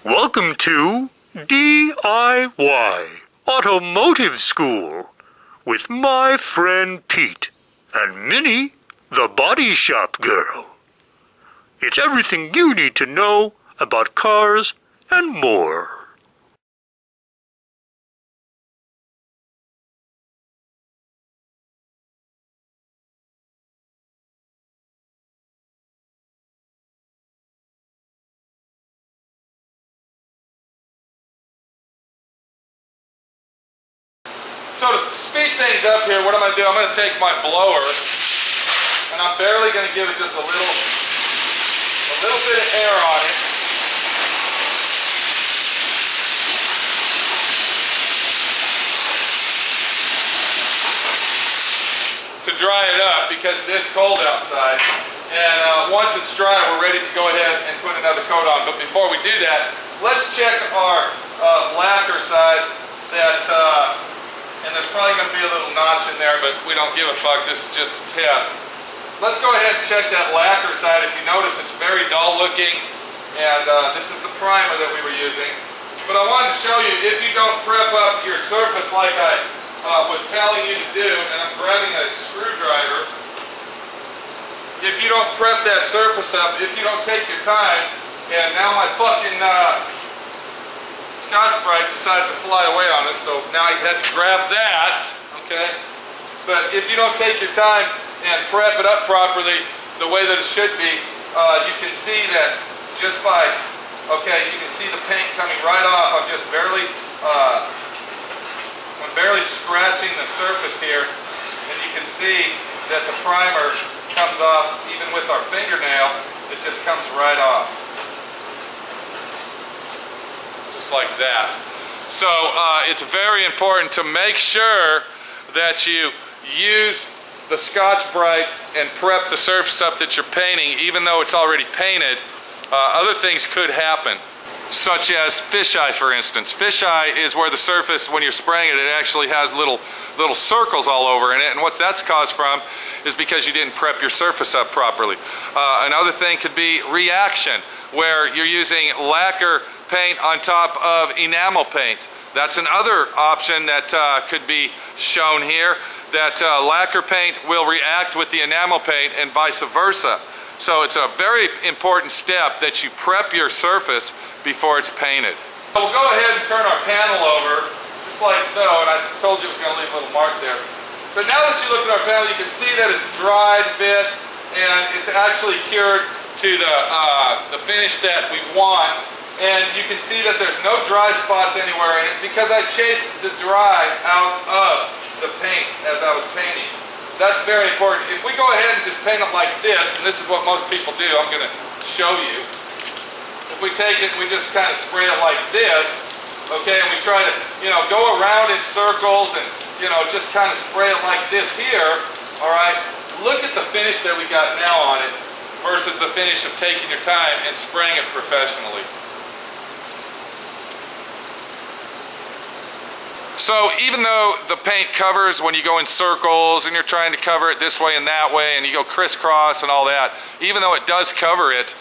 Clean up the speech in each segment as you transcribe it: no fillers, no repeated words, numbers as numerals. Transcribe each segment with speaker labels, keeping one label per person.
Speaker 1: Welcome to D.I.Y. Automotive School with my friend Pete and Minnie, the body shop girl. It's everything you need to know about cars and more.
Speaker 2: So to speed things up here, what I'm going to do, I'm going to take my blower and I'm barely going to give it just a little bit of air on it. To dry it up because it is cold outside. And once it's dry, we're ready to go ahead and put another coat on. But before we do that, let's check our lacquer side that and there's probably going to be a little notch in there, but we don't give a fuck. This is just a test. Let's go ahead and check that lacquer side. If you notice, it's very dull looking, and this is the primer that we were using. But I wanted to show you, if you don't prep up your surface like I was telling you to do, and I'm grabbing a screwdriver, if you don't prep that surface up, if you don't take your time, and now my fucking Scotch-Brite decided to fly away on us, so now I had to grab that, okay? But if you don't take your time and prep it up properly the way that it should be, you can see that just by, okay, you can see the paint coming right off. I'm just barely, I'm barely scratching the surface here, and you can see that the primer comes off, even with our fingernail, it just comes right off. Just like that. So it's very important to make sure that you use the Scotch-Brite and prep the surface up that you're painting, even though it's already painted. Other things could happen, such as fisheye, for instance. Fisheye is where the surface, when you're spraying it, it actually has little circles all over in it, and what that's caused from is because you didn't prep your surface up properly. Another thing could be reaction, where you're using lacquer paint on top of enamel paint. That's another option that could be shown here, that lacquer paint will react with the enamel paint and vice versa. So it's a very important step that you prep your surface before it's painted. We'll go ahead and turn our panel over, just like so, and I told you it was going to leave a little mark there. But now that you look at our panel, you can see that it's dried a bit, and it's actually cured to the finish that we want. And you can see that there's no dry spots anywhere in it because I chased the dry out of the paint as I was painting. That's very important. If we go ahead and just paint it like this, and this is what most people do, I'm going to show you. If we take it and we just kind of spray it like this, okay, and we try to, go around in circles and, just kind of spray it like this here, all right, look at the finish that we got now on it versus the finish of taking your time and spraying it professionally. So even though the paint covers when you go in circles and you're trying to cover it this way and that way and you go crisscross and all that, even though it does cover it,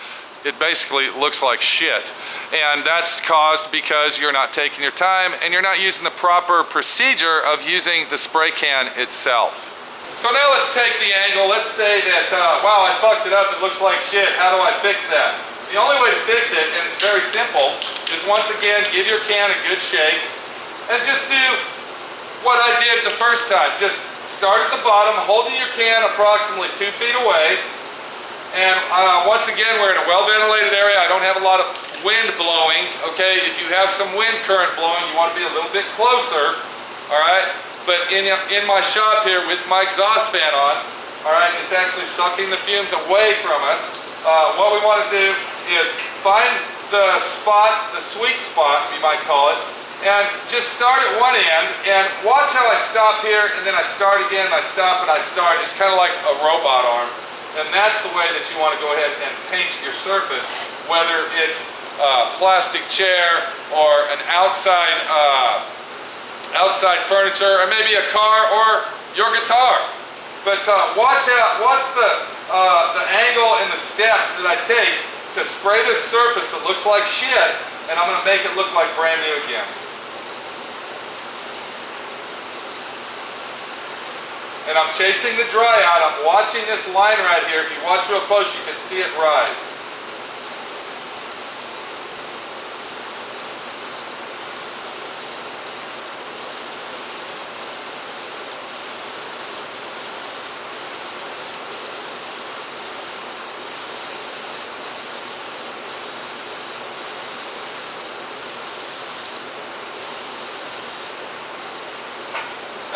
Speaker 2: it basically looks like shit. And that's caused because you're not taking your time and you're not using the proper procedure of using the spray can itself. So now let's take the angle. Let's say that, wow, I fucked it up, it looks like shit. How do I fix that? The only way to fix it, and it's very simple, is once again, give your can a good shake. And just do what I did the first time. Just start at the bottom, holding your can approximately 2 feet away. And once again, we're in a well-ventilated area. I don't have a lot of wind blowing, okay? If you have some wind current blowing, you want to be a little bit closer, all right? But in my shop here with my exhaust fan on, all right, it's actually sucking the fumes away from us. What we want to do is find the spot, the sweet spot, you might call it, and just start at one end and watch how I stop here and then I start again and I stop and I start. It's kind of like a robot arm, and that's the way that you want to go ahead and paint your surface, whether it's a plastic chair or an outside furniture or maybe a car or your guitar. But watch the angle and the steps that I take to spray this surface that looks like shit, and I'm going to make it look like brand new again. And I'm chasing the dry out. I'm watching this line right here. If you watch real close, you can see it rise.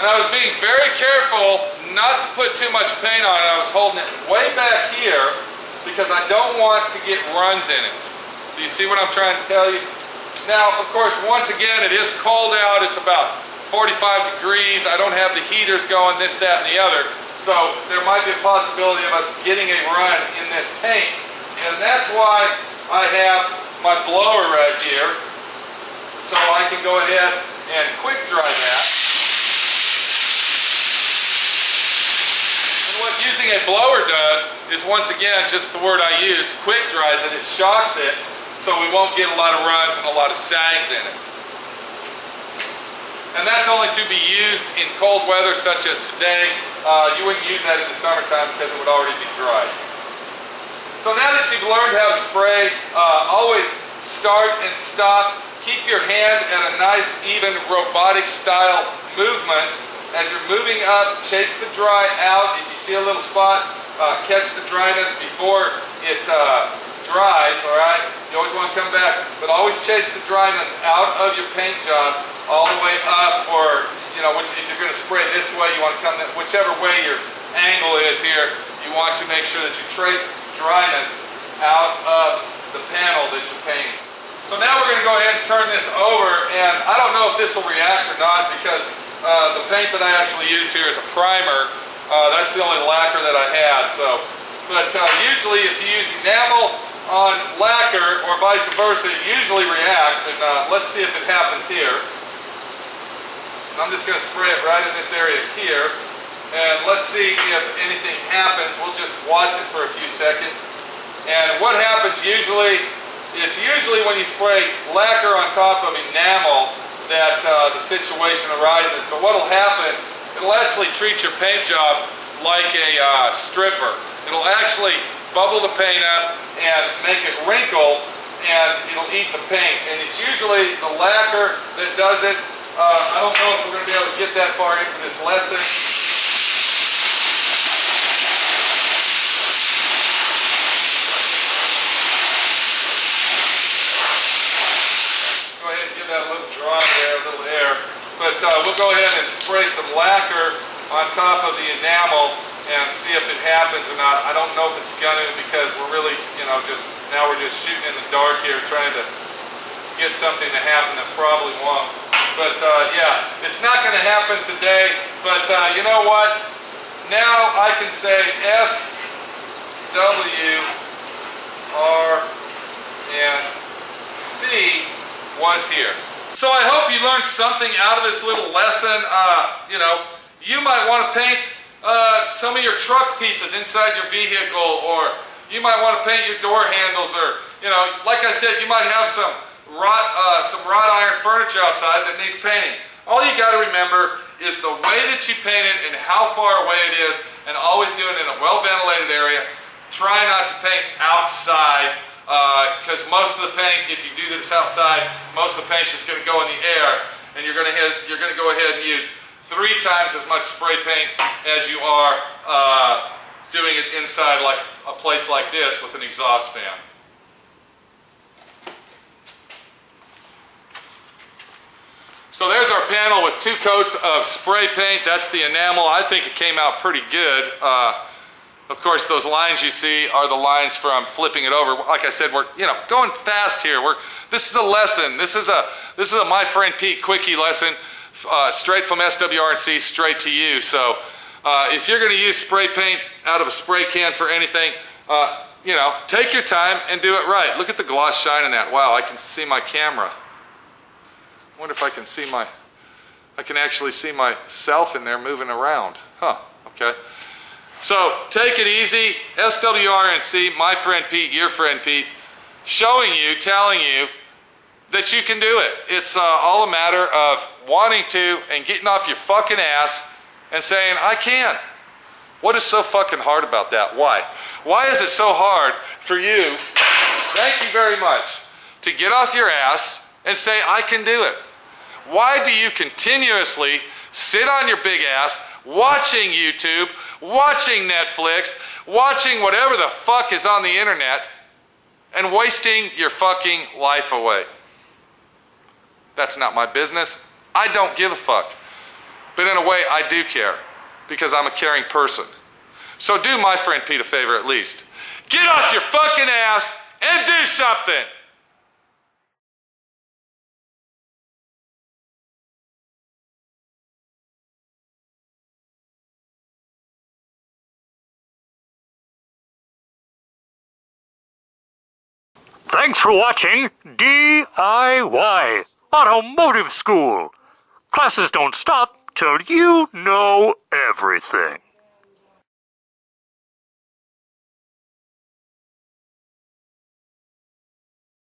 Speaker 2: And I was being very careful not to put too much paint on it. I was holding it way back here because I don't want to get runs in it. Do you see what I'm trying to tell you? Now, of course, once again, it is cold out. It's about 45 degrees. I don't have the heaters going, this, that, and the other. So there might be a possibility of us getting a run in this paint. And that's why I have my blower right here. So I can go ahead and quick dry that. What using a blower does is, once again, just the word I used, quick dries it, it shocks it, so we won't get a lot of runs and a lot of sags in it. And that's only to be used in cold weather such as today. You wouldn't use that in the summertime because it would already be dry. So now that you've learned how to spray, always start and stop. Keep your hand at a nice, even, robotic style movement. As you're moving up, chase the dry out. If you see a little spot, catch the dryness before it dries, all right? You always want to come back, but always chase the dryness out of your paint job all the way up, or, you know, if you're going to spray this way, you want to come whichever way your angle is here, you want to make sure that you trace dryness out of the panel that you're painting. So now we're going to go ahead and turn this over, and I don't know if this will react or not because the paint that I actually used here is a primer. That's the only lacquer that I had. But usually if you use enamel on lacquer or vice versa, it usually reacts. And let's see if it happens here. I'm just going to spray it right in this area here. And let's see if anything happens. We'll just watch it for a few seconds. And what happens usually, it's usually when you spray lacquer on top of enamel that the situation arises. But what will happen, it'll actually treat your paint job like a stripper. It'll actually bubble the paint up and make it wrinkle, and it'll eat the paint. And it's usually the lacquer that does it. I don't know if we're going to be able to get that far into this lesson. That a little dry there, a little air. But we'll go ahead and spray some lacquer on top of the enamel and see if it happens or not. I don't know if it's gonna, because we're really, you know, now we're just shooting in the dark here, trying to get something to happen that probably won't. But yeah, it's not gonna happen today, but you know what? Now I can say S, W, R, and C was here. So I hope you learned something out of this little lesson. You know, you might want to paint some of your truck pieces inside your vehicle, or you might want to paint your door handles, or, you know, like I said, you might have some wrought iron furniture outside that needs painting. All you got to remember is the way that you paint it and how far away it is, and always do it in a well-ventilated area. Try not to paint outside, because most of the paint, if you do this outside, most of the paint's just going to go in the air, and you're going to go ahead and use 3 times as much spray paint as you are doing it inside, like a place like this with an exhaust fan. So there's our panel with 2 coats of spray paint. That's the enamel. I think it came out pretty good. Of course, those lines you see are the lines from flipping it over. Like I said, we're going fast here. This is a lesson. This is a My Friend Pete quickie lesson, straight from SWRC straight to you. So if you're going to use spray paint out of a spray can for anything, take your time and do it right. Look at the gloss shine in that. Wow, I can see my camera. I wonder if I can actually see myself in there moving around. Huh, okay. So take it easy. SWRNC, My Friend Pete, your friend Pete. showing you, telling you that you can do it. It's all a matter of wanting to and getting off your fucking ass and saying, I can. What is so fucking hard about that? Why? Why is it so hard for you, thank you very much, to get off your ass and say, I can do it? Why do you continuously sit on your big ass watching YouTube, watching Netflix, watching whatever the fuck is on the internet, and wasting your fucking life away? That's not my business. I don't give a fuck. But in a way, I do care, because I'm a caring person. So do my friend Pete a favor at least. Get off your fucking ass and do something!
Speaker 1: Thanks for watching D.I.Y. Automotive School. Classes don't stop till you know everything.